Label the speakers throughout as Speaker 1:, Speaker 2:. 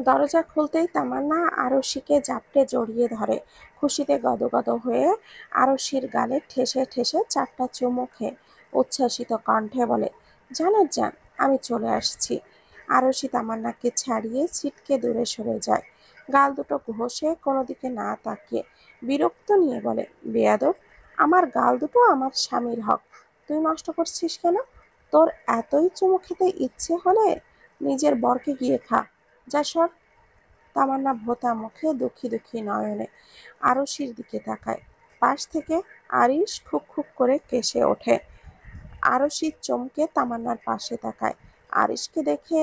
Speaker 1: দরজা খুলতেই তামান্না আরশিকে জাপটে জড়িয়ে ধরে। খুশিতে গদগদ হয়ে আরশির গালে ঠেসে ঠেসে 4টা চুমু খেয়ে উচ্ছ্বাসিত কণ্ঠে বলে, জানের জান, আমি চলে আসছি। আরশি তামান্নাকে ছাড়িয়ে ছিটকে দূরে সরে যায়, গাল দুটো ঘষে কোনো দিকে না তাকিয়ে বিরক্ত নিয়ে বলে, বেয়াদব, আমার গাল দুটো আমার স্বামীর হক, তুই নষ্ট করছিস কেন? তোর এতই চুমু খেতে ইচ্ছে হলে নিজের বরকে গিয়ে খা, যা সর। তামান্না ভোঁতা মুখে দুঃখী দুঃখী নয়নে আরশির দিকে তাকায়। পাশ থেকে আরিশ খুক খুক করে কেসে ওঠে। আরশি চমকে তামান্নার পাশে তাকায়। আরিশকে দেখে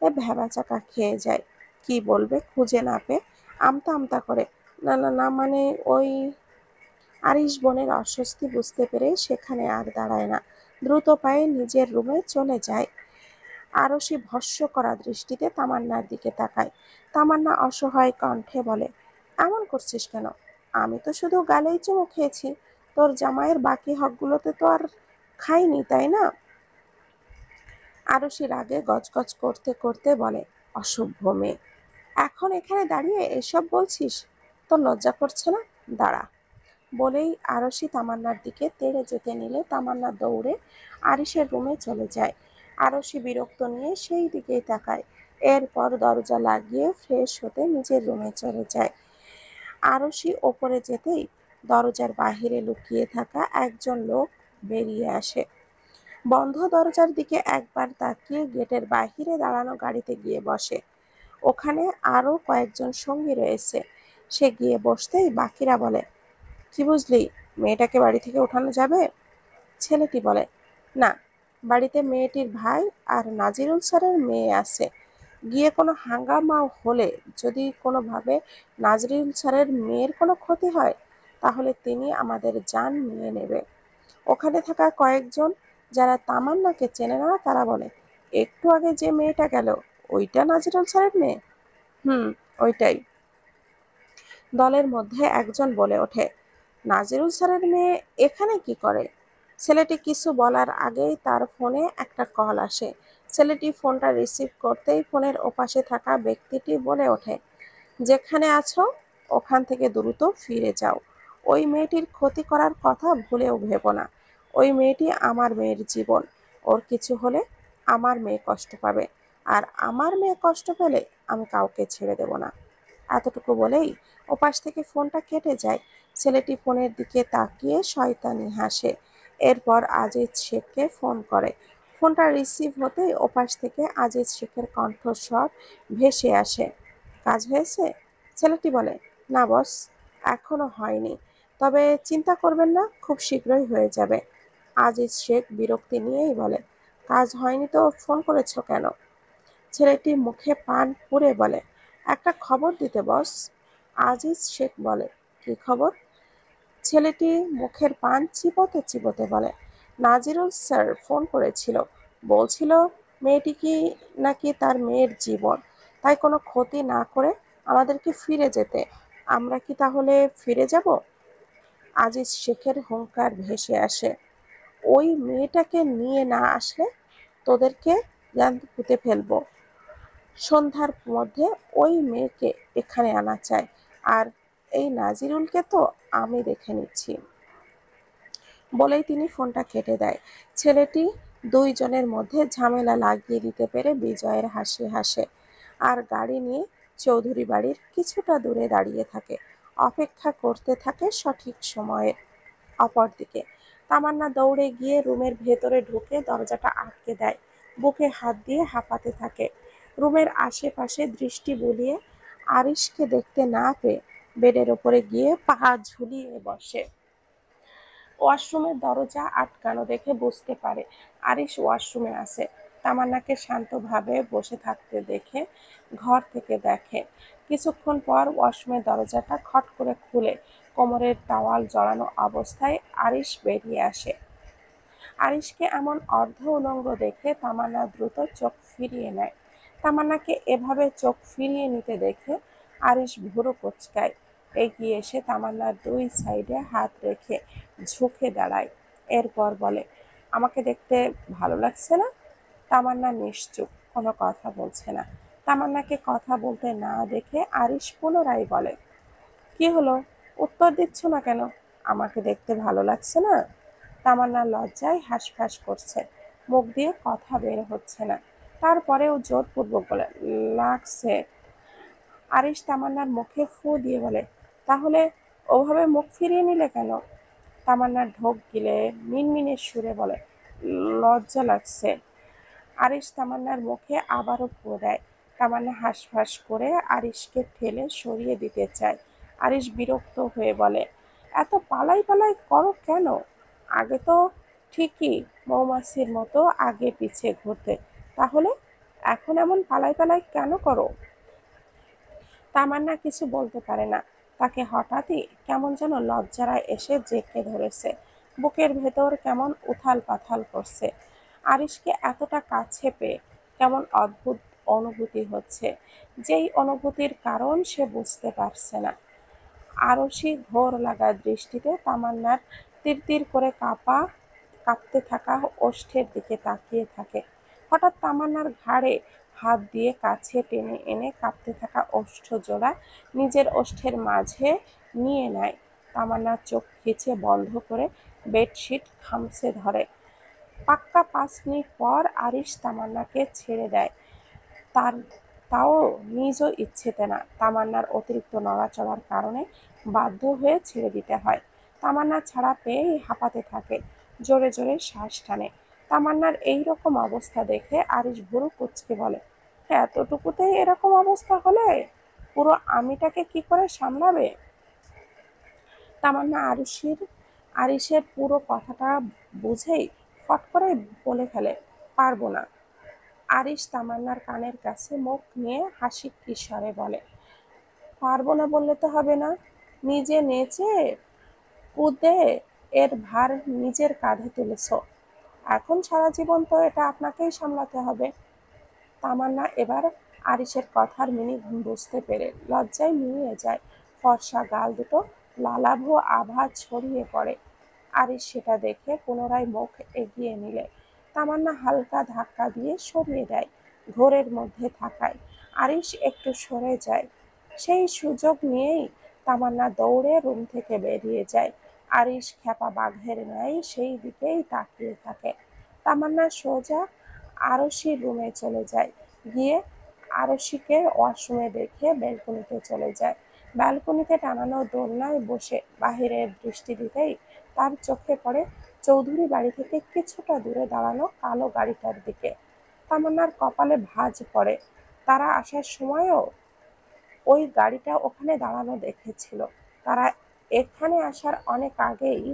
Speaker 1: ভ্যাবাচাকা খেয়ে যায়। কি বলবে খুঁজে না পেয়ে আমতা আমতা করে, না না না মানে ওই। আরিশ বোনের অস্বস্তি বুঝতে পেরে সেখানে আর দাঁড়ায় না, দ্রুত পায়ে নিজের রুমে চলে যায়। আরশি ভস্ম করা দৃষ্টিতে তামান্নার দিকে তাকায়। তামান্না অসহায় কণ্ঠে বলে, এমন করছিস কেন? আমি তো শুধু গালেই চুমু খেয়েছি, তোর জামাইয়ের বাকি হকগুলোতে তো আর খাইনি, তাই না? আরশি রাগে গজগজ করতে করতে বলে, অসভ্য মেয়ে, এখন এখানে দাঁড়িয়ে এসব বলছিস? তোর লজ্জা করছে না? দাঁড়া। বলেই আরশি তামান্নার দিকে তেড়ে যেতে নিলে তামান্না দৌড়ে আরিশের রুমে চলে যায়। আরশি বিরক্ত নিয়ে সেই দিকেই তাকায়। এরপর দরজা লাগিয়ে ফ্রেশ হতে নিজের রুমে চলে যায়। আরশি ওপরে যেতেই দরজার বাহিরে লুকিয়ে থাকা একজন লোক বেরিয়ে আসে। বন্ধ দরজার দিকে একবার তাকিয়ে গেটের বাহিরে দাঁড়ানো গাড়িতে গিয়ে বসে। ওখানে আরো কয়েকজন সঙ্গী রয়েছে। সে গিয়ে বসতেই বাকিরা বলে, কি বুঝলি, মেয়েটাকে বাড়ি থেকে ওঠানো যাবে? ছেলেটি বলে, না, বাড়িতে মেয়েটির ভাই আর নাজিরুল স্যারের মেয়ে আছে। গিয়ে কোনো হাঙ্গামা হলে যদি কোনোভাবে নাজরিন স্যারের মেয়ের কোনো ক্ষতি হয়, তাহলে তিনি আমাদের জান নিয়ে নেবে। ওখানে থাকা কয়েকজন যারা তামান্নাকে চেনে না তারা বলে, একটু আগে যে মেয়েটা গেল, ওইটা নাজরুল স্যারের মেয়ে? হুম, ওইটাই। দলের মধ্যে একজন বলে ওঠে, নাজিরুল স্যারের মেয়ে এখানে কি করে? ছেলেটি কিছু বলার আগেই তার ফোনে একটা কল আসে। ছেলেটি ফোনটা রিসিভ করতেই ফোনের ওপাশে থাকা ব্যক্তিটি বলে ওঠে, যেখানে আছো ওখান থেকে দ্রুত ফিরে যাও। ওই মেয়েটির ক্ষতি করার কথা ভুলেও ভেবো না। ওই মেয়েটি আমার মেয়ের জীবন। ওর কিছু হলে আমার মেয়ে কষ্ট পাবে, আর আমার মেয়ে কষ্ট পেলে আমি কাউকে ছেড়ে দেব না। এতটুকু বলেই ওপাশ থেকে ফোনটা কেটে যায়। ছেলেটি ফোনের দিকে তাকিয়ে শয়তানি হাসে। এরপর আজিজ শেখকে ফোন করে। ফোনটা রিসিভ হতেই ওপাশ থেকে আজিজ শেখের কণ্ঠস্বর ভেসে আসে, কাজ হয়েছে? ছেলেটি বলে, না বস, এখনো হয়নি, তবে চিন্তা করবেন না, খুব শীঘ্রই হয়ে যাবে। আজিজ শেখ বিরক্তি নিয়েই বলে, কাজ হয়নি তো ফোন করেছো কেন? ছেলেটি মুখে পান পুরে বলে, একটা খবর দিতে বস। আজিজ শেখ বলে, কি খবর? ছেলেটি মুখের পান চিবোতে চিবোতে বলে, নাজিরুল স্যার ফোন করেছিল, বলছিল মেয়েটি কি নাকি তার মেয়ের জীবন, তাই কোনো ক্ষতি না করে আমাদেরকে ফিরে যেতে। আমরা কি তাহলে ফিরে যাব? আজিজ শেখের হুঙ্কার ভেসে আসে, ওই মেয়েটাকে নিয়ে না আসলে তোদেরকে জ্যান্ত পুঁতে ফেলবো। সন্ধ্যার মধ্যে ওই মেয়েকে এখানে আনা চাই, আর এই নাজিরুলকে তো আমি দেখে নিচ্ছি। বলেই তিনি ফোনটা কেটে দেয়। ছেলেটি দুইজনের মধ্যে ঝামেলা লাগিয়ে দিতে পেরে বিজয়ের হাসি হাসে, আর গাড়ি নিয়ে চৌধুরী বাড়ির কিছুটা দূরে দাঁড়িয়ে থাকে, অপেক্ষা করতে থাকে সঠিক সময়ে। অপরদিকে তামান্না দৌড়ে গিয়ে রুমের ভেতরে ঢুকে দরজাটা আটকে দেয়, বুকে হাত দিয়ে হাঁপাতে থাকে। রুমের আশেপাশে দৃষ্টি বুলিয়ে আরিশকে দেখতে না পেয়ে বেডের ওপরে গিয়ে পা ঝুলিয়ে বসে। ওয়াশরুমের দরজা আটকানো দেখে বুঝতে পারে আরিশ ওয়াশরুমে আছে। তামান্নাকে শান্তভাবে বসে থাকতে দেখে ঘর থেকে দেখে। কিছুক্ষণ পর ওয়াশরুমের দরজাটা খট করে খুলে কোমরের টাওয়াল জড়ানো অবস্থায় আরিশ বেরিয়ে আসে। আরিশকে এমন অর্ধ উলঙ্গ দেখে তামান্না দ্রুত চোখ ফিরিয়ে নেয়। তামান্নাকে এভাবে চোখ ফিরিয়ে নিতে দেখে আরিশ ভুরু কুঁচকায়। এগিয়ে এসে তামান্নার দুই সাইডে হাত রেখে ঝুঁকে দাঁড়ায়। এরপর বলে, আমাকে দেখতে ভালো লাগছে না? তামান্না নিশ্চুপ, কোনো কথা বলছে না। তামান্নাকে কথা বলতে না দেখে আরিশ পুনরায় বলে, কি হলো, উত্তর দিচ্ছ না কেন? আমাকে দেখতে ভালো লাগছে না? তামান্না লজ্জায় হাঁসফাঁস করছে, মুখ দিয়ে কথা বের হচ্ছে না। তারপরেও জোরপূর্বক বলে, লাগছে। আরিশ তামান্নার মুখে ফু দিয়ে বলে, তাহলে ওভাবে মুখ ফিরিয়ে নিলে কেন? তামান্নার ঢোক গিলে মিনমিনে সুরে বলে, লজ্জা লাগছে। আরিশ তামান্নার মুখে আবারও ফু দেয়। তামান্না হাঁসফাঁস করে আরিশকে ঠেলে সরিয়ে দিতে চায়। আরিশ বিরক্ত হয়ে বলে, এত পালাই পালাই করো কেন? আগে তো ঠিকই মৌমাছির মতো আগে পিছে ঘুরতে, তাহলে এখন এমন পালাই পালাই কেন করো? তামান্না কিছু বলতে পারে না। তাকে হঠাৎই কেমন যেন লজ্জারা এসে জেঁকে ধরেছে। বুকের ভেতর কেমন উথাল পাথাল করছে। আরিশকে এতটা কাছে পেয়ে কেমন অদ্ভুত অনুভূতি হচ্ছে, যেই অনুভূতির কারণ সে বুঝতে পারছে না। আরশি ঘোর লাগা দৃষ্টিতে তামান্নার তিরতির করে কাঁপতে থাকা ওষ্ঠের দিকে তাকিয়ে থাকে। হঠাৎ তামান্নার ঘাড়ে হাত দিয়ে কাছে টেনে এনে কাঁপতে থাকা ওষ্ঠ জোড়া নিজের ওষ্ঠের মাঝে নিয়ে নেয়। তামান্নার চোখ খিচে বন্ধ করে বেডশিট খামচে ধরে। পাক্কা 5 মিনিট পর আরিশ তামান্নাকে ছেড়ে দেয়। তার তাও নিজ ইচ্ছেতে না, তামান্নার অতিরিক্ত নড়াচড়ার কারণে বাধ্য হয়ে ছেড়ে দিতে হয়। তামান্না ছাড়া পেয়েই হাঁপাতে থাকে, জোরে জোরে শ্বাস টানে। তামান্নার এই রকম অবস্থা দেখে আরিশ ভুরু কুঁচকে বলে, এতটুকুতেই এরকম অবস্থা হলে পুরো আমিটাকে কি করে সামলাবে? তামান্না আরিশের পুরো কথাটা বুঝেই ফট করে বলে ফেলে, পারবো না। আরিশ তামান্নার কানের কাছে মুখ নিয়ে হাসি কিস্বরে বলে, পারবো না বললে তো হবে না। নিজে নেচে কুদে এর ভার নিজের কাঁধে তুলেছ, এখন সারা জীবন তো এটা আপনাকেই সামলাতে হবে। তামান্না এবার আরিশের কথার মিনিং বুঝতে পেরে লজ্জায় মিলিয়ে যায়। ফর্সা গাল দুটো লালাভ আভা ছড়িয়ে পড়ে। আরিশ সেটা দেখে পুনরায় মুখ এগিয়ে নিলে তামান্না হালকা ধাক্কা দিয়ে সরিয়ে দেয়। ঘোরের মধ্যে থাকায় আরিশ একটু সরে যায়। সেই সুযোগ নিয়েই তামান্না দৌড়ে রুম থেকে বেরিয়ে যায়। আরিশ খ্যাপা বাঘের ন্যায় সেই দিকেই তাকিয়ে থাকে। তামান্না সোজা আরশির রুমে চলে যায়। গিয়ে আরশিকে ওয়াশরুমে দেখে ব্যালকনিতে চলে যায়। ব্যালকনিতে টানানো দোলনায় বসে বাহিরের দৃষ্টি দিতেই তার চোখে পড়ে চৌধুরী বাড়ি থেকে কিছুটা দূরে দাঁড়ানো কালো গাড়িটার দিকে। তামান্নার কপালে ভাঁজ পড়ে। তারা আসার সময়ও ওই গাড়িটা ওখানে দাঁড়ানো দেখেছিল। তারা এখানে আসার অনেক আগেই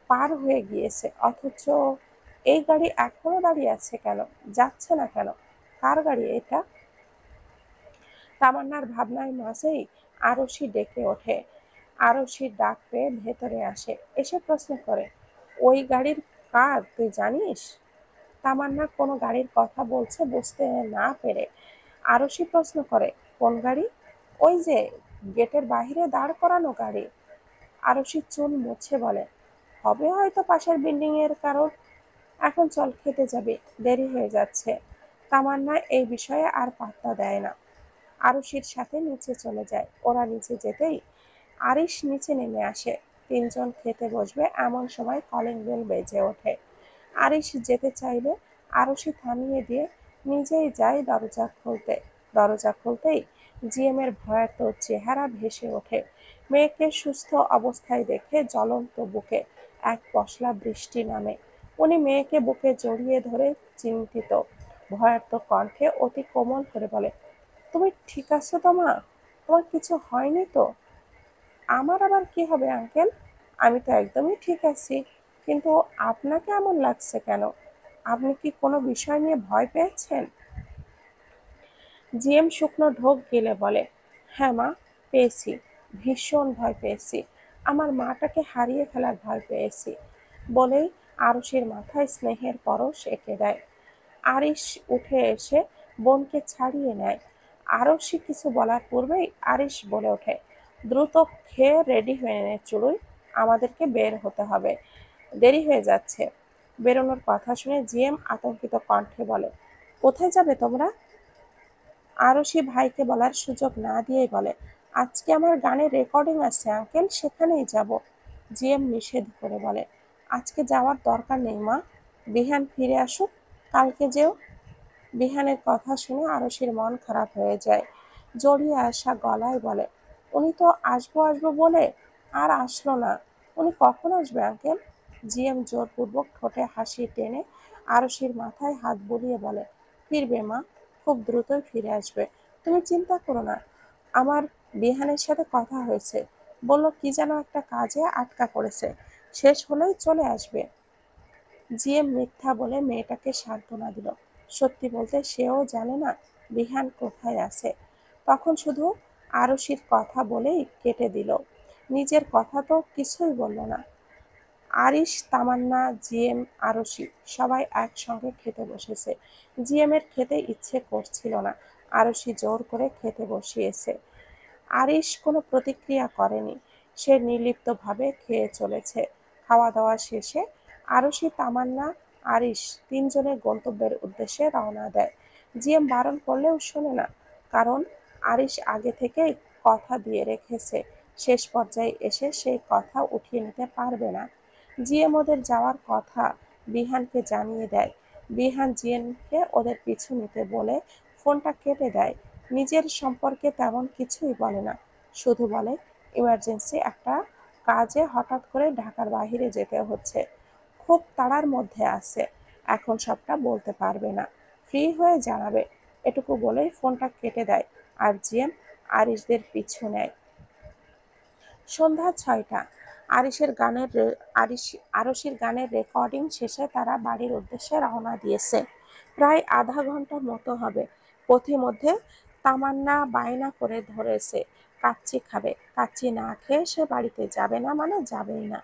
Speaker 1: পার হয়ে গিয়েছে, অথচ এই গাড়ি এখনো দাঁড়িয়ে আছে কেন? যাচ্ছে না কেন? কার গাড়ি এটা? তামান্নার ভাবনার মাঝেই আরশি ডেকে ওঠে। আরশির ডাক পেয়ে ভেতরে আসে, এসে প্রশ্ন করে, ওই গাড়ির কার তুই জানিস? তামান্না কোনো গাড়ির কথা বলছে বুঝতে না পেরে আরশি প্রশ্ন করে, কোন গাড়ি? ওই যে গেটের বাহিরে দাঁড় করানো গাড়ি। আরশি চুল মুছে বলে, হবে হয়তো পাশের বিল্ডিং এর কারোর। এখন চল, খেতে যাবে, দেরি হয়ে যাচ্ছে। তামান্না এই বিষয়ে আর পাত্তা দেয় না, আরুষির সাথে নিচে চলে যায়। ওরা নিচে যেতেই আরিশ নিচে নেমে আসে। তিনজন খেতে বসবে এমন সময় কলিং বেল বেজে ওঠে। আরিশ যেতে চাইলে আরুষি থামিয়ে দিয়ে নিজেই যায় দরজা খুলতে। দরজা খুলতেই জিএম এর ভয়ার্ত চেহারা ভেসে ওঠে। মেয়েকে সুস্থ অবস্থায় দেখে জ্বলন্ত বুকে এক পশলা বৃষ্টি নামে। উনি মেয়েকে বুকে জড়িয়ে ধরে চিন্তিত ভয়ার্ত কণ্ঠে অতি কোমল করে বলে, তুমি ঠিক আছো তো মা? তোমার কিছু হয়নি তো? আমার আবার কি হবে আঙ্কেল, আমি তো একদমই ঠিক আছি। কিন্তু আপনাকে এমন লাগছে কেন? আপনি কি কোনো বিষয় নিয়ে ভয় পেয়েছেন? জিএম শুকনো ঢোক গিলে বলে, হ্যাঁ মা, পেয়েছি। ভীষণ ভয় পেয়েছি। আমার মাটাকে হারিয়ে ফেলার ভয় পেয়েছি। বলেই আরুষির মাথায় স্নেহের পরশ এঁকে দেয়। আরিশ উঠে এসে বোনকে ছাড়িয়ে নেয়। আরশি কিছু বলার পূর্বেই আরিশ বলে ওঠে, দ্রুত খেয়ে রেডি হয়ে নে চুড়ুই, আমাদেরকে বের হতে হবে, দেরি হয়ে যাচ্ছে। বেরোনোর কথা শুনে জিএম আতঙ্কিত কণ্ঠে বলে, কোথায় যাবে তোমরা? আরশি ভাইকে বলার সুযোগ না দিয়েই বলে, আজকে আমার গানের রেকর্ডিং আছে আঙ্কেল, সেখানেই যাব। জিএম নিষেধ করে বলে, আজকে যাওয়ার দরকার নেই মা, বিহান ফিরে আসুক, কালকে যেও। বিহানের কথা শুনে আরশির মন খারাপ হয়ে যায়। জড়িয়ে আসা গলায় বলে, উনি তো আসবো আসবো বলে আর আসলো না, উনি কখন আসবে আঙ্কেল? জিএম জোরপূর্বক ঠোঁটে হাসি টেনে আরশির মাথায় হাত বুলিয়ে বলে, ফিরবে মা, খুব দ্রুতই ফিরে আসবে, তুমি চিন্তা করো না। আমার বিহানের সাথে কথা হয়েছে, বলল কি যেন একটা কাজে আটকা পড়েছে, শেষ হলেই চলে আসবে। জিএম মিথ্যা বলে মেয়েটাকে সান্ত্বনা দিল। সত্যি বলতে সেও জানে না বিহান কোথায় আছে। তখন শুধু আরশির কথা বলেই কেটে দিল, নিজের কথা তো কিছুই বলল না। আরিশ, তামান্না, জিএম, আরশি সবাই একসঙ্গে খেতে বসেছে। জিএম এর খেতে ইচ্ছে করছিল না, আরশি জোর করে খেতে বসিয়েছে। আরিশ কোনো প্রতিক্রিয়া করেনি, সে নির্লিপ্তভাবে খেয়ে চলেছে। খাওয়া দাওয়া শেষে আরশি, তামান্না, আরিশ তিনজনে গন্তব্যের উদ্দেশ্যে রওনা দেয়। জিএম বারণ করলেও শোনে না, কারণ আরিশ আগে থেকেই কথা দিয়ে রেখেছে, শেষ পর্যায়ে এসে সেই কথা উঠিয়ে নিতে পারবে না। জিএম ওদের যাওয়ার কথা বিহানকে জানিয়ে দেয়। বিহান জিএমকে ওদের পিছু নিতে বলে ফোনটা কেটে দেয়। নিজের সম্পর্কে তেমন কিছুই বলে না, শুধু বলে ইমার্জেন্সি একটা কাজে হঠাৎ করে ঢাকার বাইরে যেতে হচ্ছে, খুব তাড়ার মধ্যে আছে, এখন সবটা বলতে পারবে না, ফ্রি হয়ে জানাবে, এটুকু বলেই ফোনটা কেটে দেয়। আর জিএম আরিশদের পিছু নেয়। সন্ধ্যা ৬টা। আরশির গানের রেকর্ডিং শেষে তারা বাড়ির উদ্দেশ্যে রওনা দিয়েছে। প্রায় আধা ঘন্টার মতো হবে। পথিমধ্যে তামান্না বায়না করে ধরেছে কাচ্চি খাবে, কাচ্চি না খেয়ে সে বাড়িতে যাবে না, মানে যাবেই না।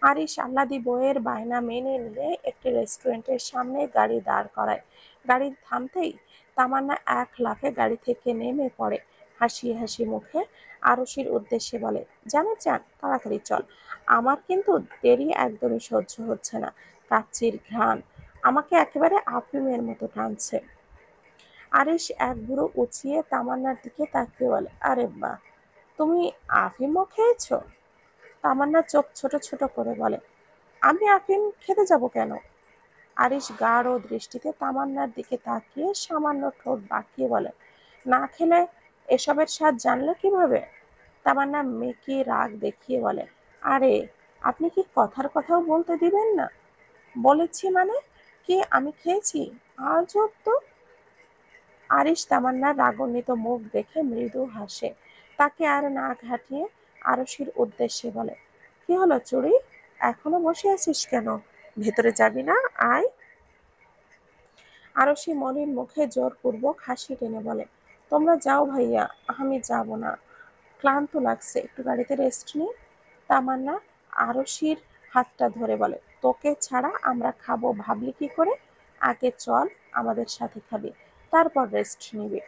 Speaker 1: আরিশ আহ্লাদী বইয়ের বায়না মেনে নিয়ে একটি রেস্টুরেন্টের সামনে গাড়ি দাঁড় করায়। গাড়ি থামতেই তামান্না এক লাফে গাড়ি থেকে নেমে পড়ে, হাসি হাসি মুখে আরশির উদ্দেশ্যে বলে, জানে চান, তাড়াতাড়ি চল, আমার কিন্তু দেরি একদমই সহ্য হচ্ছে না, কাচ্চির ঘ্রাণ আমাকে একেবারে আফিমের মতো টানছে। আরিশ এক বুড়ো উঁচিয়ে তামান্নার দিকে তাকিয়ে বলে, আরে বাহ, তুমি আফিমও খেয়েছো? তামান্না চোখ ছোট ছোট করে বলে, আমি আফিম খেতে যাব কেন? আরিশ গাঢ় দৃষ্টিতে তামান্নার দিকে তাকিয়ে সামান্য ঠোঁট বাঁকিয়ে বলে, না খেলে এসবের স্বাদ জানলে কিভাবে? তামান্না মেকি রাগ দেখিয়ে বলে, আরে আপনি কি কথার কথাও বলতে দিবেন না? বলেছি মানে কি আমি খেয়েছি? আজব তো। আরিশ তামান্নার রাগান্বিত মুখ দেখে মৃদু হাসে, তাকে আর না ঘাটিয়ে আরশির উদ্দেশ্যে বলে, কি হলো চুড়ি, এখনো বসে আছিস কেন, ভেতরে যাবি না, আয়। আরশি মলিন মুখে জোরপূর্বক হাসি টেনে বলে, তোমরা যাও ভাইয়া, আমি যাব না, ক্লান্ত লাগছে, একটু গাড়িতে রেস্ট নিই। তামান্না আরশির হাতটা ধরে বলে, তোকে ছাড়া আমরা খাবো ভাবলি কি করে, আগে চল, আমাদের সাথে খাবি, তারপর রেস্ট নিবি।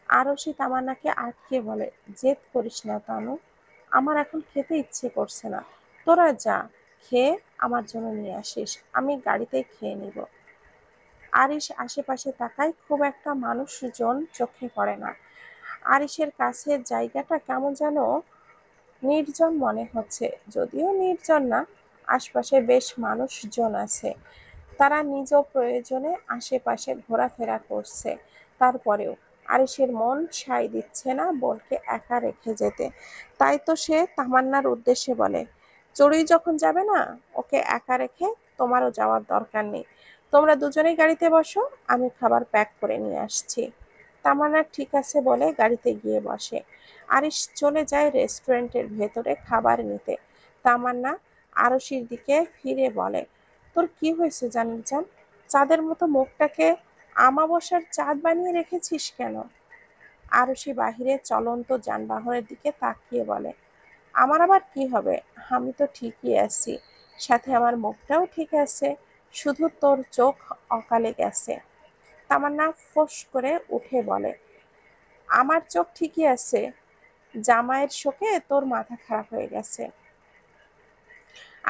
Speaker 1: আরশি তামান্নাকে আটকে বলে, জেদ করিস না তানু, আমার এখন খেতে ইচ্ছে করছে না, তোরা যা, খেয়ে আমার জন্য নিয়ে আসিস, আমি গাড়িতেই খেয়ে নিব। আরিশ আশেপাশে তাকায়, খুব একটা মানুষজন চোখে পড়ে না। আরিশের কাছের জায়গাটা কেমন যেন নির্জন মনে হচ্ছে, যদিও নির্জন না, আশপাশে বেশ মানুষজন আছে, তারা নিজ প্রয়োজনে আশেপাশে ঘোরাফেরা করছে। তারপরেও আরিশের মন সায় দিচ্ছে না বোনকে একা রেখে যেতে, তাই তো সে তামান্নার উদ্দেশ্যে বলে, চড়ুই যখন যাবে না, ওকে একা রেখে তোমারও যাওয়ার দরকার নেই, তোমরা দুজনেই গাড়িতে বসো, আমি খাবার প্যাক করে নিয়ে আসছি। তামান্না ঠিক আছে বলে গাড়িতে গিয়ে বসে। আরিশ চলে যায় রেস্টুরেন্টের ভেতরে খাবার নিতে। তামান্না আরশির দিকে ফিরে বলে, তোর কি হয়েছে জানিস জান, চাঁদের মতো মুখটাকে আমাবস্যার চাঁদ বানিয়ে রেখেছিস কেন? আরশি বাহিরে চলন্ত যানবাহনের দিকে তাকিয়ে বলে, আমার আবার কি হবে, আমি তো ঠিকই আছি, সাথে আমার মুখটাও ঠিক আছে, শুধু তোর চোখ অকালে গেছে। তামান্না ফোঁস করে উঠে বলে, আমার চোখ ঠিকই আছে, জামাইয়ের শোকে তোর মাথা খারাপ হয়ে গেছে।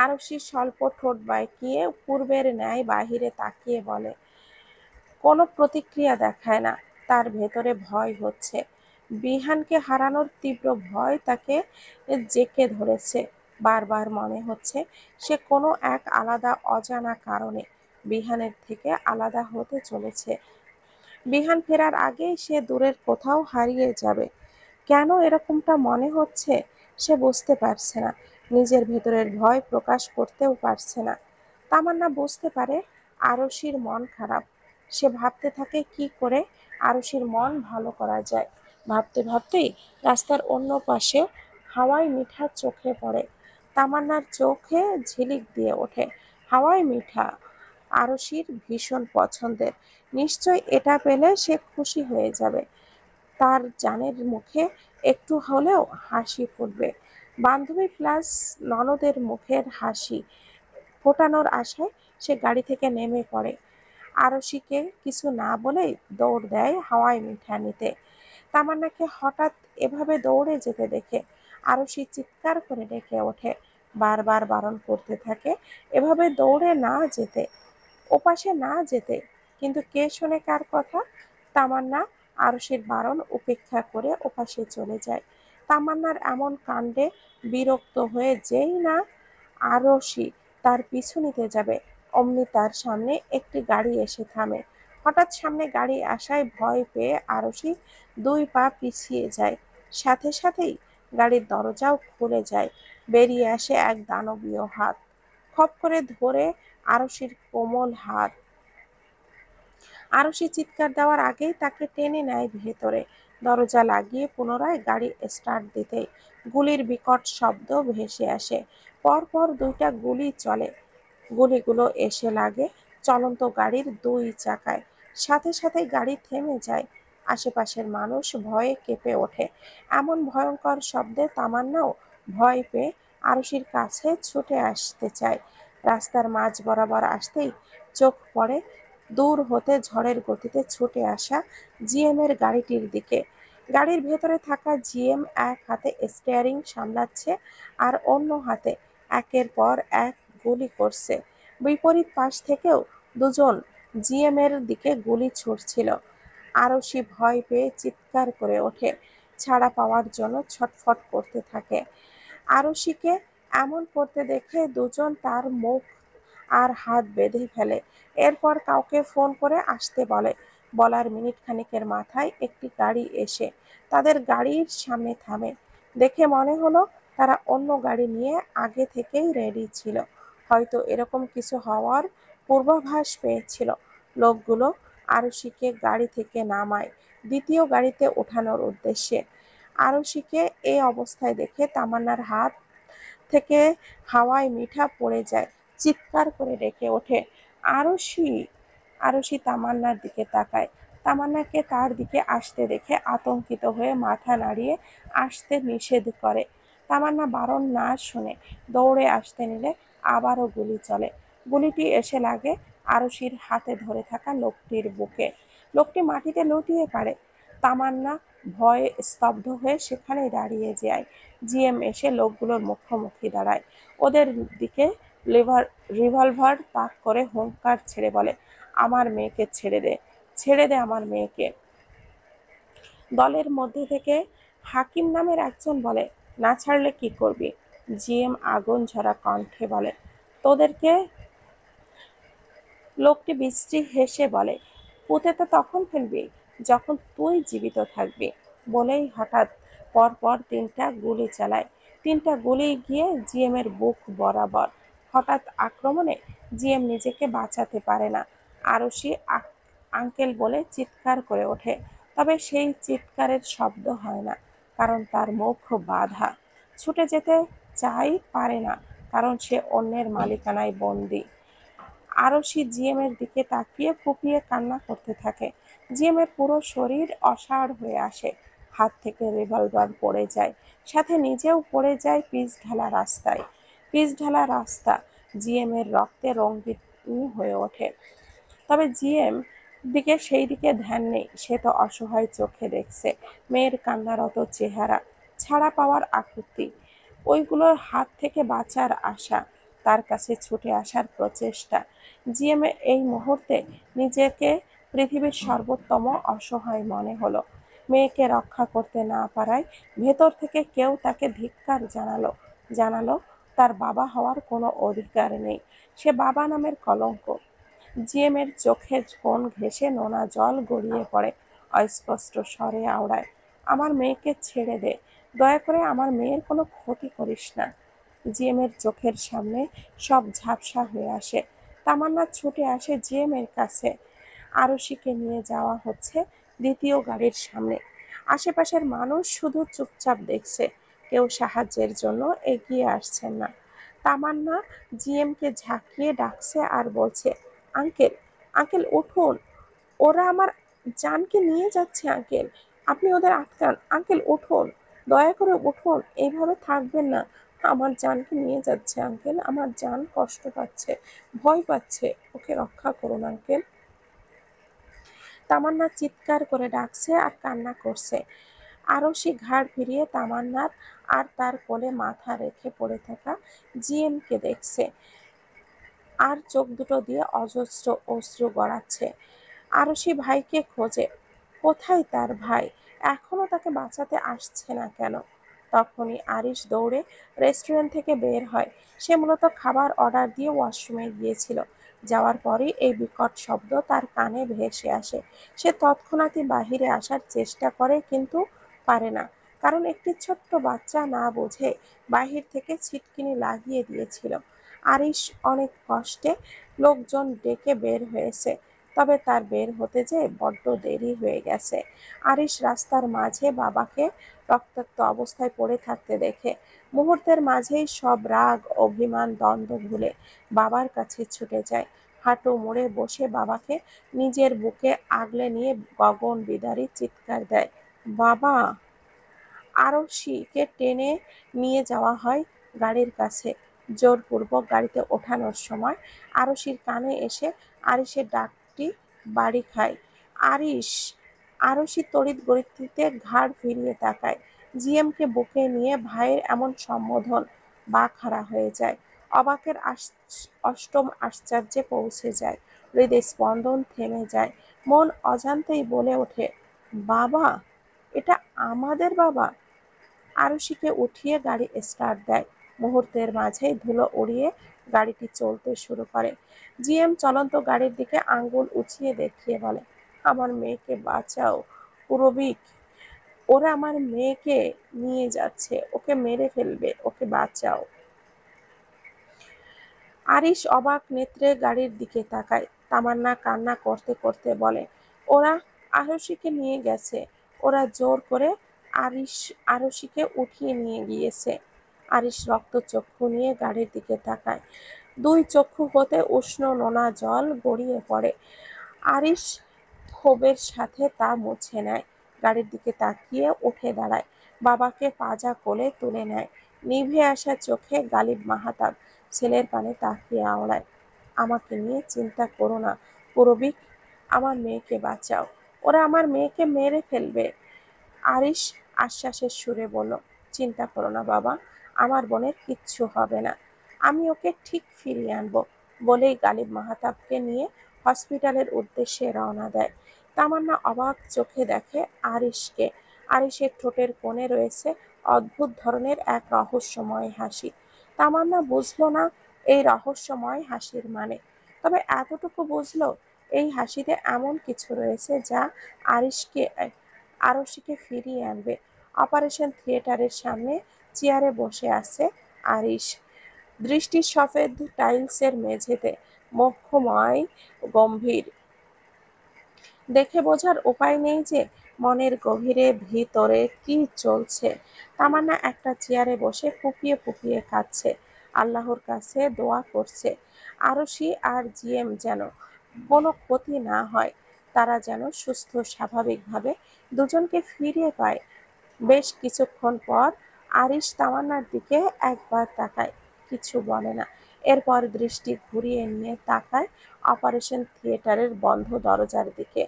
Speaker 1: আরশি স্বল্প ঠোঁট বাঁকিয়ে পূর্বের ন্যায় বাহিরে তাকিয়ে বলে, কোনো প্রতিক্রিয়া দেখায় না। তার ভেতরে ভয় হচ্ছে। বিহানকে হারানোর তীব্র ভয় তাকে জেঁকে ধরেছে। বারবার মনে হচ্ছে সে কোনো এক আলাদা অজানা কারণে বিহানের থেকে আলাদা হতে চলেছে। বিহান ফেরার আগেই সে দূরের কোথাও হারিয়ে যাবে। কেন এরকমটা মনে হচ্ছে সে বুঝতে পারছে না। নিজের ভেতরের ভয় প্রকাশ করতেও পারছে না। তামান্না বুঝতে পারে আরশির মন খারাপ। সে ভাবতে থাকে কি করে আরশির মন ভালো করা যায়। ভাবতে ভাবতেই রাস্তার অন্য পাশে হাওয়াই মিঠা চোখে পড়ে। তামান্নার চোখে ঝিলিক দিয়ে ওঠে। হাওয়াই মিঠা আরশির ভীষণ পছন্দের। নিশ্চয় এটা পেলে সে খুশি হয়ে যাবে। তার জানের মুখে একটু হলেও হাসি ফুটবে। বান্ধবী প্লাস ননদের মুখের হাসি ফোটানোর আশায় সে গাড়ি থেকে নেমে পড়ে। আরশিকে কিছু না বলেই দৌড় দেয় হাওয়াই মিঠা নিতে। তামান্নাকে হঠাৎ এভাবে দৌড়ে যেতে দেখে আরশি চিৎকার করে ডেকে ওঠে। বারবার বারণ করতে থাকে এভাবে দৌড়ে না যেতে, ওপাশে না যেতে। কিন্তু কে শোনে কার কথা। তামান্না আরশির বারণ উপেক্ষা করে ওপাশে চলে যায়। তামান্নার এমন কাণ্ডে বিরক্ত হয়ে যেই না আরশি তার পিছু নিতে যাবে, অমনি তার সামনে একটি গাড়ি এসে থামে। হঠাৎ সামনে গাড়ি আসায় ভয় পেয়ে আরশি 2 পা পিছিয়ে যায়। সাথে সাথেই গাড়ির দরজাও খুলে যায়। বেরিয়ে আসে এক দানবীয় হাত। খপ করে ধরে আরশির কোমল হাত। আরশি চিৎকার দেওয়ার আগেই তাকে টেনে নেয় ভেতরে। দরজা লাগিয়ে পুনরায় গাড়ি স্টার্ট দিতেই গুলির বিকট শব্দ ভেসে আসে। পরপর 2টা গুলি চলে। গুলিগুলো এসে লাগে চলন্ত গাড়ির 2 চাকায়। সাথে সাথে গাড়ি থেমে যায়। আশেপাশের মানুষ ভয়ে কেঁপে ওঠে। এমন ভয়ঙ্কর শব্দে তামান্নাও ভয় পেয়ে আরশির কাছে ছুটে আসতে চায়। রাস্তার মাঝ বরাবর আসতেই চোখ পড়ে দূর হতে ঝড়ের গতিতে ছুটে আসা জিএম এর গাড়িটির দিকে। গাড়ির ভেতরে থাকা জিএম এক হাতে স্টিয়ারিং সামলাচ্ছে আর অন্য হাতে একের পর এক গুলি করছে। বিপরীত পাশ থেকেও 2জন জিএম এর দিকে গুলি ছুড়ছিল। আরশি ভয় পেয়ে চিৎকার করে ওঠে। ছাড়া পাওয়ার জন্য ছটফট করতে থাকে। আরশিকে এমন করতে দেখে 2জন তার মুখ আর হাত বেঁধে ফেলে। এরপর কাউকে ফোন করে আসতে বলে। বলার মিনিট খানেকের মাথায় একটি গাড়ি এসে তাদের গাড়ির সামনে থামে। দেখে মনে হলো তারা অন্য গাড়ি নিয়ে আগে থেকেই রেডি ছিল। হয়তো এরকম কিছু হওয়ার পূর্বাভাস পেয়েছিল। লোকগুলো আরশিকে গাড়ি থেকে নামায় দ্বিতীয় গাড়িতে ওঠানোর উদ্দেশ্যে। আরশিকে এই অবস্থায় দেখে তামান্নার হাত থেকে হাওয়ায় মিঠা পড়ে যায়। চিৎকার করে ডেকে ওঠে, আরশি! আরশি তামান্নার দিকে তাকায়। তামান্নাকে তার দিকে আসতে দেখে আতঙ্কিত হয়ে মাথা নাড়িয়ে আসতে নিষেধ করে। তামান্না বারণ না শুনে দৌড়ে আসতে নিলে আবারও গুলি চলে। গুলিটি এসে লাগে আরশির হাতে ধরে থাকা লোকটির বুকে। লোকটি মাটিতে লুটিয়ে পড়ে। তামান্না ভয়ে স্তব্ধ হয়ে সেখানেই দাঁড়িয়ে যায়। জিএম এসে লোকগুলোর মুখোমুখি দাঁড়ায়। ওদের দিকে রিভলভার তাক করে হুঙ্কার ছেড়ে বলে, আমার মেয়েকে ছেড়ে দে, ছেড়ে দে আমার মেয়েকে। দলের মধ্যে থেকে হাকিম নামের একজন বলে, না ছাড়লে কি করবি? জিএম আগুন ঝরা কণ্ঠে বলে, তোদেরকে। লোকটি বিশ্রী হেসে বলে, পুঁতে তো তখন ফেলবি যখন তুই জীবিত থাকবি। বলেই হঠাৎ পরপর 3টা গুলি চালায়। 3টা গুলি গিয়ে জিএম এর বুক বরাবর। হঠাৎ আক্রমণে জিএম নিজেকে বাঁচাতে পারে না। আরশি আঙ্কেল বলে চিৎকার করে ওঠে। তবে সেই চিৎকারের শব্দ হয় না, কারণ তার মুখ বাঁধা। ছুটে যেতে চাই, পারে না, কারণ সে অন্যের মালিকানায় বন্দী। আরশি জিএম এর দিকে তাকিয়ে ফুঁপিয়ে কান্না করতে থাকে। জিএম এর পুরো শরীর অসাড় হয়ে আসে। হাত থেকে রিভলভার পড়ে যায়। সাথে নিজেও পড়ে যায় পিচ ঢালা রাস্তায়। পিচ ঢালা রাস্তা জিএম এর রক্তে রঙিন হয়ে ওঠে। তবে জিএম দিকে সেই দিকে ধ্যান নেই। সে তো অসহায় চোখে দেখছে মেয়ের কান্নারত চেহারা, ছাড়া পাওয়ার আকুতি, ওইগুলোর হাত থেকে বাঁচার আশা, তার কাছে ছুটে আসার প্রচেষ্টা। জিএম এই মুহূর্তে নিজেকে পৃথিবীর সর্বোত্তম অসহায় মনে হলো। মেয়েকে রক্ষা করতে না পারায় ভেতর থেকে কেউ তাকে ধিক্কার জানালো তার বাবা হওয়ার কোনো অধিকার নেই। সে বাবা নামের কলঙ্ক। জিএমের চোখের কোণ ঘেঁষে নোনা জল গড়িয়ে পড়ে। অস্পষ্ট স্বরে আওড়ায়, আমার মেয়েকে ছেড়ে দে, দয়া করে আমার মেয়ের কোনো ক্ষতি করিস না। জিএমের চোখের সামনে সব ঝাপসা হয়ে আসে। তামান্না ছুটে আসে জিএমের কাছে। আরশিকে নিয়ে যাওয়া হচ্ছে দ্বিতীয় গাড়ির সামনে। আশেপাশের মানুষ শুধু চুপচাপ দেখছে, কেউ সাহায্যের জন্য এগিয়ে আসছেন না। তামান্না জিএমকে ঝাঁকিয়ে ডাকছে আর বলছে, আঙ্কেল, আঙ্কেল উঠুন, ওরা আমার জানকে নিয়ে যাচ্ছে আঙ্কেল, আপনি ওদের আটকান, আঙ্কেল উঠুন, দয়া করে উঠুন, এইভাবে থাকবেন না, আমার জানকে নিয়ে যাচ্ছে আঙ্কেল, আমার জান কষ্ট পাচ্ছে, ভয় পাচ্ছে, ওকে রক্ষা করুন আঙ্কেল। তামান্না চিৎকার করে ডাকছে আর কান্না করছে। আরশি ঘাড় ফিরিয়ে তামান্নার আর তার কোলে মাথা রেখে পড়ে থাকা জিএমকে দেখছে আর চোখ দুটো দিয়ে অজস্র অশ্রু গড়াচ্ছে। আরশি ভাইকে খোঁজে, কোথায় তার ভাই, এখনো তাকে বাঁচাতে আসছে না কেন? তখনই আরিশ দৌড়ে রেস্টুরেন্ট থেকে বের হয়। সে মূলত খাবার অর্ডার দিয়ে ওয়াশরুমে গিয়েছিল। যাওয়ার পরই এই বিকট শব্দ তার কানে ভেসে আসে। সে তৎক্ষণাৎই বাহিরে আসার চেষ্টা করে কিন্তু পারে না, কারণ একটি ছোট্ট বাচ্চা না বুঝে বাহির থেকে ছিটকিনি লাগিয়ে দিয়েছিল। আরিশ অনেক কষ্টে লোকজন ডেকে বের হয়েছে, তবে তার বের হতে যেয়ে বড্ড দেরি হয়ে গেছে। আরিশ রাস্তার মাঝে বাবাকে রক্তাক্ত অবস্থায় পড়ে থাকতে দেখে মুহূর্তের মাঝেই সব রাগ, অভিমান, দ্বন্দ্ব ভুলে বাবার কাছে ছুটে যায়। হাঁটু মুড়ে বসে বাবাকে নিজের বুকে আগলে নিয়ে গগন বিদারী চিৎকার দেয়, বাবা! আরশিকে টেনে নিয়ে যাওয়া হয় গাড়ির কাছে। জোরপূর্বক গাড়িতে ওঠানোর সময় আরশির কানে এসে আরিশের ডাকটি বাড়ি খায়, আরিশ! আরশি তড়িৎ গতিতে ঘাড় ফিরিয়ে তাকায়। জিএমকে বুকে নিয়ে ভাইয়ের এমন সম্বোধন বাকহারা হয়ে যায়। অবাকের অষ্টম আশ্চর্যে পৌঁছে যায়। হৃদয় স্পন্দন থেমে যায়। মন অজান্তেই বলে ওঠে, বাবা! এটা আমাদের বাবা! আরশিকে উঠিয়ে গাড়ি স্টার্ট দেয়। মুহূর্তের মাঝেই ধুলো উড়িয়ে গাড়িটি চলতে শুরু করে। জিএম চলন্ত গাড়ির দিকে আঙ্গুল উঁচিয়ে দেখিয়ে বলে, আমার মেয়েকে বাঁচাও পুরবিক, ওরা আমার মেয়েকে নিয়ে যাচ্ছে, ওকে মেরে ফেলবে, ওকে বাঁচাও। আরিশ অবাক নেত্রে গাড়ির দিকে তাকায়। তামান্না কান্না করতে করতে বলে, ওরা আরশিকে নিয়ে গেছে, ওরা জোর করে আরশিকে উঠিয়ে নিয়ে গিয়েছে। আরিশ রক্তচক্ষু নিয়ে গাড়ির দিকে তাকায়। দুই চক্ষু হতে উষ্ণ নোনা জল গড়িয়ে পড়ে। আরিশ ক্ষোভের সাথে তা মুছে নেয়। গাড়ির দিকে তাকিয়ে উঠে দাঁড়ায়। বাবাকে পাজা কোলে তুলে নেয়। নিভে আসা চোখে গালিব মাহাতাব ছেলের পানে তাকিয়ে আওড়ায়, আমাকে নিয়ে চিন্তা করো না পুরবিক, আমার মেয়েকে বাঁচাও, ওরা আমার মেয়েকে মেরে ফেলবে। আরিশ আশ্বাসের সুরে বলল, চিন্তা করো না বাবা, আমার বোনের কিচ্ছু হবে না, আমি ওকে ঠিক ফিরিয়ে আনবো। বলেই গালিব মাহাতাবকে নিয়ে হসপিটালের উদ্দেশ্যে রওনা দেয়। তামান্না অবাক চোখে দেখে আরিশকে। আরিশের ঠোঁটের কোণে রয়েছে অদ্ভুত ধরনের এক রহস্যময় হাসি। তামান্না বুঝলো না এই রহস্যময় হাসির মানে, তবে এতটুকু বুঝলো এই হাসিতে এমন কিছু রয়েছে যা আরিশকে আরশিকে ফিরিয়ে আনবে। অপারেশন থিয়েটারের সামনে চেয়ারে বসে আছে আরিশ। দৃষ্টি সফেদ টাইলসের মেঝেতে, মুখময় গম্ভীর। দেখে বোঝার উপায় নেই যে মনের গভীরে ভিতরে কি চলছে। তামান্না একটা চেয়ারে বসে ফুপিয়ে ফুপিয়ে কাঁদছে, আল্লাহর কাছে দোয়া করছে আরশি আর জিএম যেন কোনো ক্ষতি না হয়, তারা যেন সুস্থ স্বাভাবিকভাবে দুজনকে ফিরে পায়। বেশ কিছুক্ষণ পর আরিশ তামান্নার দিকে একবার তাকায়, কিছু বলে না। এরপর দৃষ্টি ঘুরিয়ে নিয়ে তাকায় অপারেশন থিয়েটারের বন্ধ দরজার দিকে।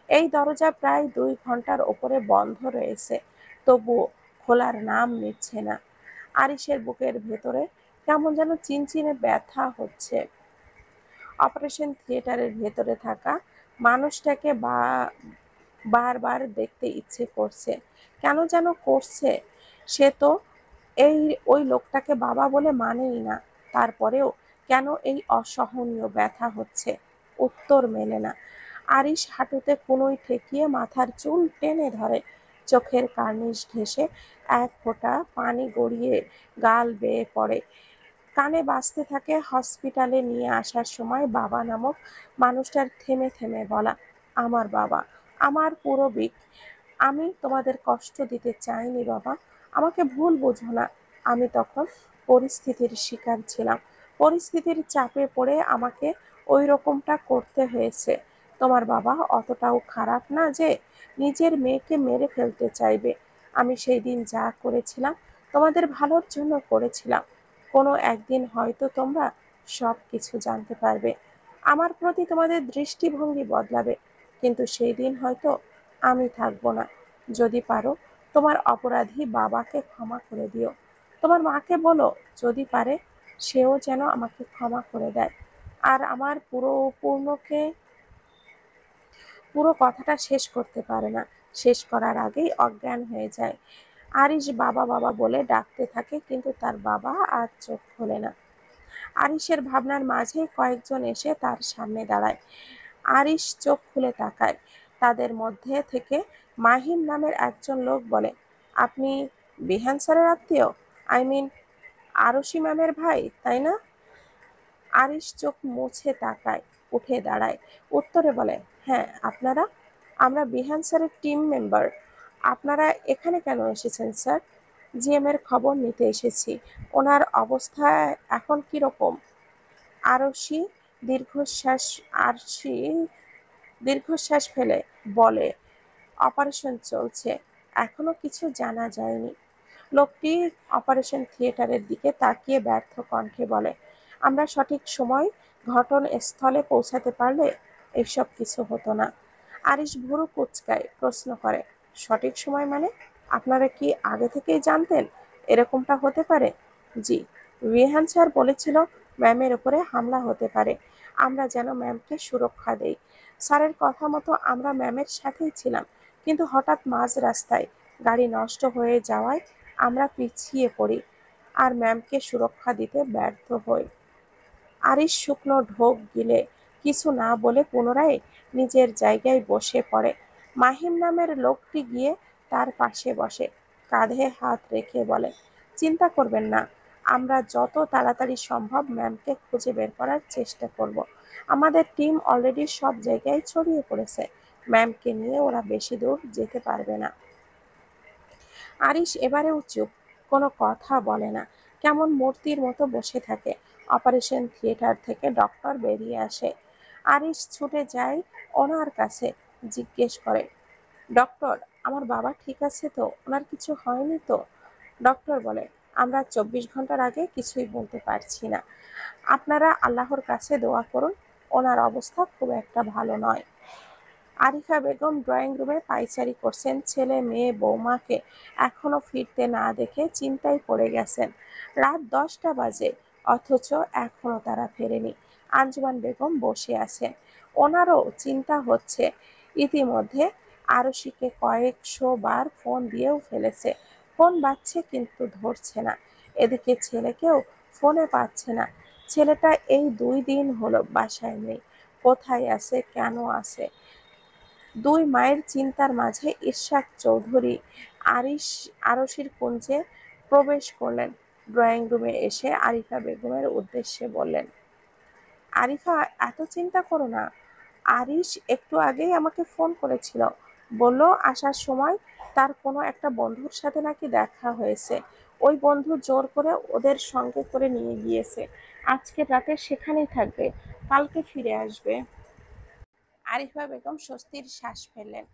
Speaker 1: এই দরজা প্রায় 2 ঘন্টার ওপরে বন্ধ রয়েছে, তবুও খোলার নাম নিচ্ছে না। আরিশের বুকের ভেতরে কেমন যেন চিনচিনে ব্যথা হচ্ছে। অপারেশন থিয়েটারের ভেতরে থাকা মানুষটাকে বারবার দেখতে ইচ্ছে করছে, কেন যেন করছে। সে তো এই ওই লোকটাকে বাবা বলে মানেই না, তারপরেও কেন এই অসহনীয় ব্যথা হচ্ছে, উত্তর মেলে না। আরিশ হাঁটুতে কনুই ঠেকিয়ে মাথার চুল টেনে ধরে, চোখের কার্নিশ ঘেঁষে এক ফোঁটা পানি গড়িয়ে গাল বেয়ে পড়ে। কানে বাজতে থাকে হসপিটালে নিয়ে আসার সময় বাবা নামক মানুষটার থেমে থেমে বলা, আমার বাবা, আমার পূরবিক। আমি তোমাদের কষ্ট দিতে চাইনি বাবা, আমাকে ভুল বোঝো না। আমি তখন পরিস্থিতির শিকার ছিলাম, পরিস্থিতির চাপে পড়ে আমাকে ওই রকমটা করতে হয়েছে। তোমার বাবা অতটাও খারাপ না যে নিজের মেয়েকে মেরে ফেলতে চাইবে। আমি সেই দিন যা করেছিলাম তোমাদের ভালোর জন্য করেছিলাম। কোনো একদিন হয়তো তোমরা সব কিছু জানতে পারবে, আমার প্রতি তোমাদের দৃষ্টিভঙ্গি বদলাবে, কিন্তু সেই দিন হয়তো আমি থাকবো না। যদি পারো তোমার অপরাধী বাবাকে ক্ষমা করে দিও। তোমার মাকে বলো যদি পারে সেও যেন আমাকে ক্ষমা করে দেয়। আর আমার পূর্ণকে পুরো কথাটা শেষ করতে পারে না, শেষ করার আগেই অজ্ঞান হয়ে যায়। আরিশ বাবা বাবা বলে ডাকতে থাকে, কিন্তু তার বাবা আর চোখ খোলে না। আরিশের ভাবনার মাঝে কয়েকজন এসে তার সামনে দাঁড়ায়। আরিশ চোখ খুলে তাকায়। তাদের মধ্যে থেকে মাহিম নামের একজন লোক বলে, আপনি বিহান স্যারের আত্মীয়? আই মিন আরশি ম্যামের ভাই, তাই না? আরিশ চোখ মুছে তাকায়, উঠে দাঁড়ায়, উত্তরে বলে, হ্যাঁ। আপনারা? আমরা বিহান স্যারের টিম মেম্বার। আপনারা এখানে কেন এসেছেন স্যার? জিএম এর খবর নিতে এসেছি। ওনার অবস্থা এখন কিরকম? আরশি দীর্ঘশ্বাস আরশি দীর্ঘশ্বাস ফেলে বলে, অপারেশন চলছে, এখনো কিছু জানা যায়নি। লোকটি অপারেশন থিয়েটারের দিকে তাকিয়ে ব্যর্থ কণ্ঠে বলে, আমরা সঠিক সময় ঘটনাস্থলে পৌঁছাতে পারলে এসব কিছু হতো না। আরিশ ভুরু কুঁচকায়, প্রশ্ন করে, সঠিক সময় মানে? আপনারা কি আগে থেকেই জানতেন এরকমটা হতে পারে? জি, রিহান স্যার বলেছিল ম্যামের উপরে হামলা হতে পারে, আমরা যেন ম্যামকে সুরক্ষা দেই। স্যারের কথা মতো আমরা ম্যামের সাথেই ছিলাম, কিন্তু হঠাৎ মাঝ রাস্তায় গাড়ি নষ্ট হয়ে যাওয়ায় আমরা পিছিয়ে পড়ি আর ম্যামকে সুরক্ষা দিতে ব্যর্থ হই। আরিশ শুকনো ঢোক গিলে কিছু না বলে পুনরায় নিজের জায়গায় বসে পড়ে। মাহিম নামের লোকটি গিয়ে তার পাশে বসে, কাঁধে হাত রেখে বলে, চিন্তা করবেন না, আমরা যত তাড়াতাড়ি সম্ভব ম্যামকে খুঁজে বের করার চেষ্টা করব। আমাদের টিম অলরেডি সব জায়গায় ছড়িয়ে পড়েছে, ম্যামকে নিয়ে ওরা বেশি দূর যেতে পারবে না। আরিশ এবারেও চুপ, কোনো কথা বলে না, কেমন মূর্তির মতো বসে থাকে। অপারেশন থিয়েটার থেকে ডক্টর বেরিয়ে আসে। আরিশ ছুটে যায় ওনার কাছে, জিজ্ঞেস করে, ডক্টর, আমার বাবা ঠিক আছে তো? ওনার কিছু হয়নি তো? ডক্টর বলে, আমরা 24 ঘন্টার আগে কিছুই বলতে পারছি না। আপনারা আল্লাহর কাছে দোয়া করুন, ওনার অবস্থা খুব একটা ভালো নয়। আরিফা বেগম ড্রয়িং রুমে পায়চারি করছেন, ছেলে মেয়ে বৌমাকে এখনো ফিরতে না দেখে চিন্তায় পড়ে গেছেন। রাত 10টা বাজে, অথচ এখনো তারা ফেরেনি। আঞ্জুমান বেগম বসে আছেন, ওনারও চিন্তা হচ্ছে। ইতিমধ্যে আরশিকে কয়েকশো বার ফোন দিয়েও ফেলেছে, ফোন বাজছে কিন্তু ধরছে না। এদিকে ছেলেকেও ফোনে পাচ্ছে না, ছেলেটা এই 2 দিন হলো বাসায় নেই, কোথায় আছে, কেন আছে। দুই মায়ের চিন্তার মাঝে ইশরাক চৌধুরী আরশির কুঞ্জে প্রবেশ করলেন। ড্রয়িং রুমে এসে আরিফা বেগমের উদ্দেশ্যে বললেন, আরিফা, এত চিন্তা করো না। আরিশ একটু আগেই আমাকে ফোন করেছিল, বলল আসার সময় তার কোনো একটা বন্ধুর সাথে নাকি দেখা হয়েছে। ওই বন্ধু জোর করে ওদের সঙ্গে করে নিয়ে গিয়েছে, আজকে রাতে সেখানেই থাকবে, কালকে ফিরে আসবে। আরিফা বেগম স্বস্তির শ্বাস ফেললেন।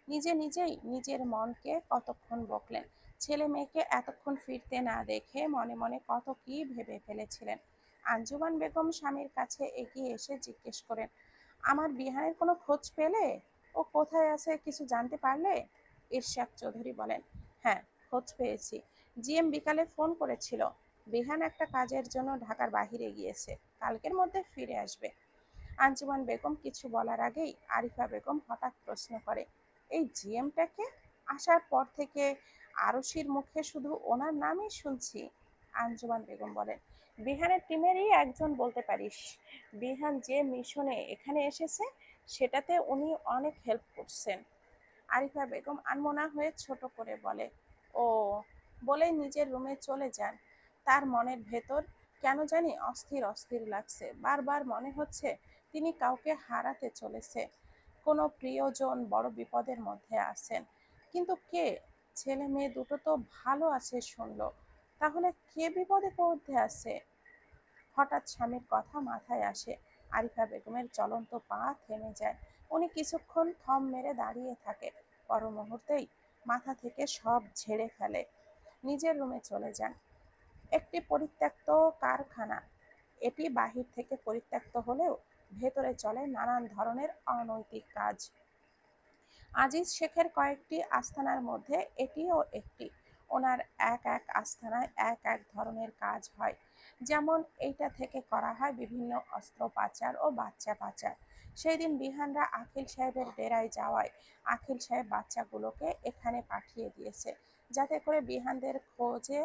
Speaker 1: নিজে নিজেই নিজের মনকে কতক্ষণ বকলেন। ছেলে মেয়েকে এতক্ষণ ফিরতে না দেখে মনে মনে কত কি ভেবে ফেলেছিলেন। আঞ্জুমান বেগম স্বামীর কাছে এগিয়ে এসে জিজ্ঞেস করেন, আমার বিহানের কোনো খোঁজ পেলে? ও কোথায় আছে কিছু জানতে পারলে? ইরশাদ চৌধুরী বলেন, হ্যাঁ, খোঁজ পেয়েছি। জিএম বিকালে ফোন করেছিল, বিহান একটা কাজের জন্য ঢাকার বাহিরে গিয়েছে, কালকের মধ্যে ফিরে আসবে। আঞ্জুমান বেগম কিছু বলার আগেই আরিফা বেগম হঠাৎ প্রশ্ন করে, এই জিএমটাকে? আসার পর থেকে আরশির মুখে শুধু ওনার নামই শুনছি। আঞ্জুমান বেগম বলেন, বিহানের টিমেরই একজন বলতে পারিস। বিহান যে মিশনে এখানে এসেছে সেটাতে উনি অনেক হেল্প করছেন। আরিফা বেগম আনমনা হয়ে ছোট করে বলে, ও, বলে নিজের রুমে চলে যান। তার মনের ভেতর কেন জানি অস্থির অস্থির লাগছে। বারবার মনে হচ্ছে তিনি কাউকে হারাতে চলেছে, কোনো প্রিয়জন বড় বিপদের মধ্যে আছেন। কিন্তু কে? ছেলে মেয়ে দুটো তো ভালো আছে শুনলো, তাহলে কে বিপদে মধ্যে আছে? হঠাৎ স্বামীর কথা মাথায় আসে। আরিফা বেগমের চলন্ত পা থেমে যায়। উনি কিছুক্ষণ থম মেরে দাঁড়িয়ে থাকে, পর মুহূর্তেই মাথা থেকে সব ঝেড়ে ফেলে। নিজের রুমে চলে যান। একটি পরিত্যক্ত কারখানা। এটি বাহির থেকে পরিত্যক্ত হলেও ভেতরে চলে নানান ধরনের অনৈতিক কাজ। আজিজ শেখের কয়েকটি আস্তানার মধ্যে এটিও একটি। ওনার এক এক আস্তানায় এক এক ধরনের কাজ হয়। যেমন এইটা থেকে করা হয় বিভিন্ন অস্ত্র পাচার ও বাচ্চা পাচার। সেই দিন বিহানরা আখিল সাহেবের ডেরায় যাওয়ায় আখিল সাহেব বাচ্চাগুলোকে এখানে পাঠিয়ে দিয়েছে, যাতে করে বিহানদের খোঁজে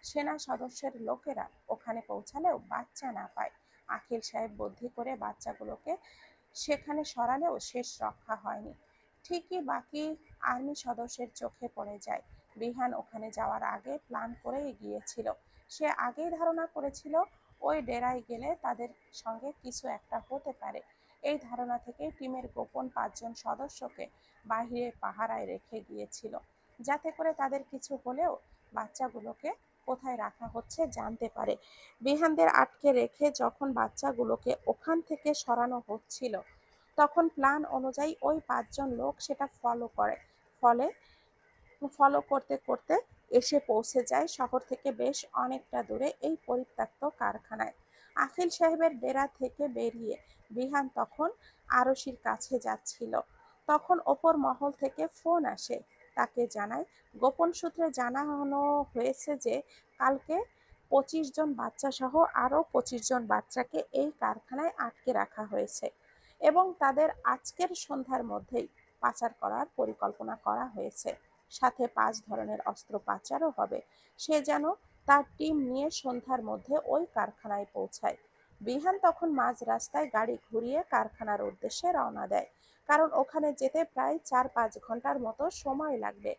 Speaker 1: সেনা সদস্যের লোকেরা ওখানে পৌঁছালেও বাচ্চা না পায়। আখিল সাহেব বুদ্ধি করে বাচ্চাগুলোকে সেখানে সরালেও শেষ রক্ষা হয়নি। ঠিকই বাকি আর্মি সদস্যের চোখে পড়ে যায়। বিহান ওখানে যাওয়ার আগে প্ল্যান করেই গিয়েছিল। সে আগেই ধারণা করেছিল ওই ডেরায় গেলে তাদের সঙ্গে কিছু একটা হতে পারে। এই ধারণা থেকে টিমের গোপন 5 জন সদস্যকে বাহিরে পাহারায় রেখে গিয়েছিল, যাতে করে তাদের কিছু হলেও বাচ্চাগুলোকে কোথায় রাখা হচ্ছে জানতে পারে। বিহানদের আটকে রেখে যখন বাচ্চাগুলোকে ওখান থেকে সরানো হচ্ছিল, তখন প্ল্যান অনুযায়ী ওই 5 জন লোক সেটা ফলে ফলো করতে করতে এসে পৌঁছে যায় শহর থেকে বেশ অনেকটা দূরে এই পরিত্যক্ত কারখানায়। আখিল সাহেবের ডেরা থেকে বেরিয়ে বিহান তখন আরশির কাছে যাচ্ছিল। তখন ওপর মহল থেকে ফোন আসে। তাকে জানায়, গোপন সূত্রে জানানো হয়েছে যে কালকে 25 জন বাচ্চা সহ আরও 25 জন বাচ্চাকে এই কারখানায় আটকে রাখা হয়েছে এবং তাদের আজকের সন্ধ্যার মধ্যেই পাচার করার পরিকল্পনা করা হয়েছে। সাথে 5 ধরনের অস্ত্র পাচারও হবে। সে যেন তার টিম নিয়ে সন্ধ্যার মধ্যে ওই কারখানায় পৌঁছায়। বিহান তখন মাঝ রাস্তায় গাড়ি ঘুরিয়ে কারখানার উদ্দেশ্যে রওনা দেয়, কারণ ওখানে যেতে প্রায় 4-5 ঘন্টার মতো সময় লাগবে।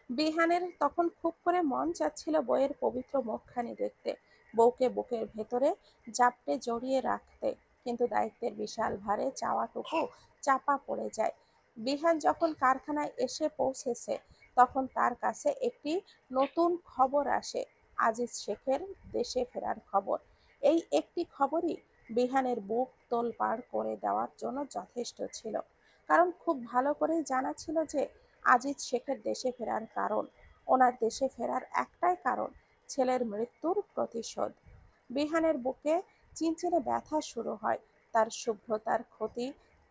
Speaker 1: বিহানের তখন খুব করে মন চাচ্ছিল বউয়ের পবিত্র মুখখানি দেখতে, বউকে বুকের ভেতরে জাপটে জড়িয়ে রাখতে, কিন্তু দায়িত্বের বিশাল ভারে চাওয়াটুকু চাপা পড়ে যায়। বিহান যখন কারখানায় এসে পৌঁছেছে, তখন তার কাছে একটি নতুন খবর আসে, আজিজ শেখের দেশে ফেরার খবর। এই একটি খবরই বিহানের বুক তোলপাড় করে দেওয়ার জন্য যথেষ্ট ছিল, কারণ খুব ভালো করেই জানা ছিল যে আজিজ শেখের দেশে ফেরার কারণ, ওনার দেশে ফেরার একটাই কারণ, ছেলের মৃত্যুর প্রতিশোধ। বিহানের বুকে চিনচিনে ব্যথা শুরু হয়। তার শুভ্রতার ক্ষতি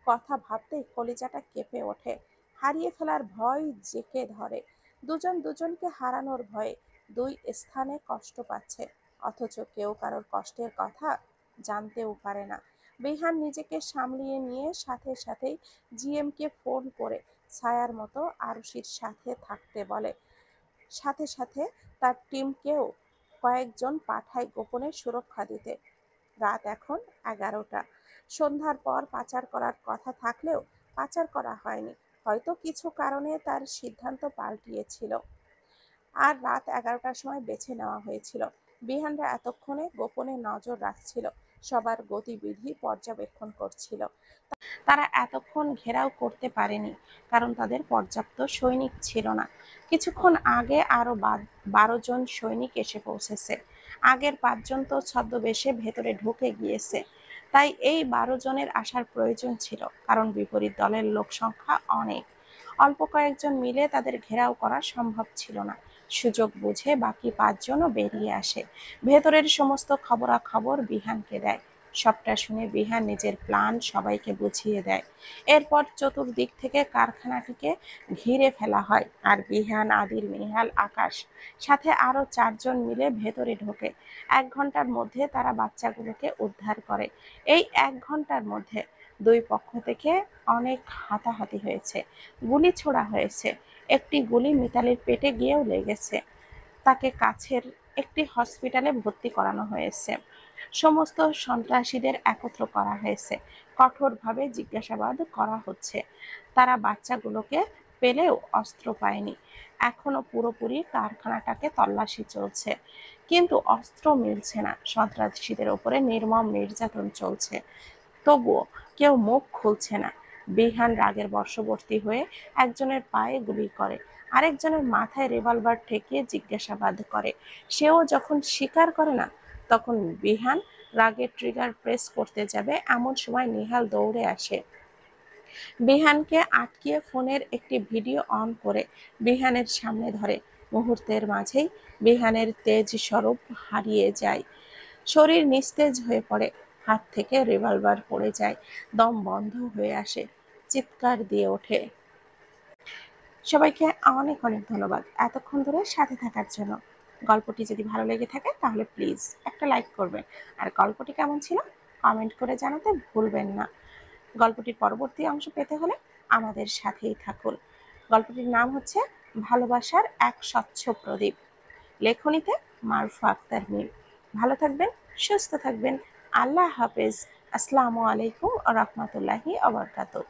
Speaker 1: কথা ভাবতেই কলিজাটা কেঁপে ওঠে। হারিয়ে ফেলার ভয় জেঁকে ধরে। দুজন দুজনকে হারানোর ভয়ে দুই স্থানে কষ্ট পাচ্ছে, অথচ কেউ কারোর কষ্টের কথা জানতেও পারে না। বিহান নিজেকে সামলিয়ে নিয়ে সাথে সাথেই জিএমকে ফোন করে ছায়ার মতো আরশির সাথে থাকতে বলে। সাথে সাথে তার টিমকেও কয়েকজন পাঠায় গোপনে সুরক্ষা দিতে। রাত এখন 11টা। সন্ধ্যার পর পাচার করার কথা থাকলেও পাচার করা হয়নি। হয়তো কিছু কারণে তার সিদ্ধান্ত পাল্টিয়েছিল, আর রাত 11টার সময় বেছে নেওয়া হয়েছিল। বিহানরা এতক্ষণে গোপনে নজর রাখছিল, সবার গতিবিধি পর্যবেক্ষণ করছিল। তারা এতক্ষণ ঘেরাও করতে পারেনি, কারণ তাদের পর্যাপ্ত সৈনিক ছিল না। কিছুক্ষণ আগে আরও 12 জন সৈনিক এসে পৌঁছেছে। আগের 5 জন তো ছদ্মবেশে ভেতরে ঢুকে গিয়েছে, তাই এই 12 জনের আসার প্রয়োজন ছিল, কারণ বিপরীত দলের লোক সংখ্যা অনেক। অল্প কয়েকজন মিলে তাদের ঘেরাও করা সম্ভব ছিল না। সুযোগ বুঝে বাকি 5 জনও বেরিয়ে আসে। ভেতরের সমস্ত খবরাখবর বিহানকে দেয়। সবটা শুনে বিহান নিজের প্ল্যান সবাইকে বুঝিয়ে দেয়। এরপর চতুর্দিক থেকে কারখানাটিকে ঘিরে ফেলা হয় আর বিহান, আদিল, নিহাল, আকাশ সাথে আরো 4 জন মিলে ভেতরে ঢোকে। 1 ঘন্টার মধ্যে তারা বাচ্চাগুলোকে উদ্ধার করে। এই 1 ঘন্টার মধ্যে দুই পক্ষ থেকে অনেক হাতাহাতি হয়েছে, গুলি ছোড়া হয়েছে। একটি গুলি মিতালির পেটে গিয়েও লেগেছে। তাকে কাছের একটি হসপিটালে ভর্তি করানো হয়েছে। সমস্ত সন্ত্রাসীদের একত্র করা হয়েছে, কঠোরভাবে জিজ্ঞাসাবাদ করা হচ্ছে। তারা বাচ্চাগুলোকে পেলেও অস্ত্র পায়নি। এখনো পুরোপুরি কারখানাটাকে তল্লাশি চলছে, কিন্তু অস্ত্র মিলছে না। সন্ত্রাসীদের ওপরে নির্মম নির্যাতন চলছে, তবুও কেউ মুখ খুলছে না। বিহান রাগের বশবর্তী হয়ে একজনের পায়ে গুলি করে, আরেকজনের মাথায় রিভলভার ঠেকিয়ে জিজ্ঞাসাবাদ করে। সেও যখন স্বীকার করে না, তখন বিহান রাগে ট্রিগার প্রেস করতে যাবে, এমন সময় নিহাল দৌড়ে আসে। বিহানকে আটকিয়ে ফোনের একটি ভিডিও অন করে বিহানের সামনে ধরে। মুহূর্তের মাঝেই বিহানের তেজ স্বরূপ হারিয়ে যায়, শরীর নিস্তেজ হয়ে পড়ে, হাত থেকে রিভলভার পড়ে যায়, দম বন্ধ হয়ে আসে, চিৎকার দিয়ে ওঠে। সবাইকে অনেক অনেক ধন্যবাদ এতক্ষণ ধরে সাথে থাকার জন্য। গল্পটি যদি ভালো লেগে থাকে তাহলে প্লিজ একটা লাইক করবেন, আর গল্পটি কেমন ছিল কমেন্ট করে জানাতে ভুলবেন না। গল্পটির পরবর্তী অংশ পেতে হলে আমাদের সাথেই থাকুন। গল্পটির নাম হচ্ছে ভালোবাসার এক স্বচ্ছ প্রদীপ। লেখনীতে মারুফা আক্তার মিম। ভালো থাকবেন, সুস্থ থাকবেন। আল্লাহ হাফেজ। আসসালামু আলাইকুম ওয়া রাহমাতুল্লাহি ওয়া বারাকাতুহু।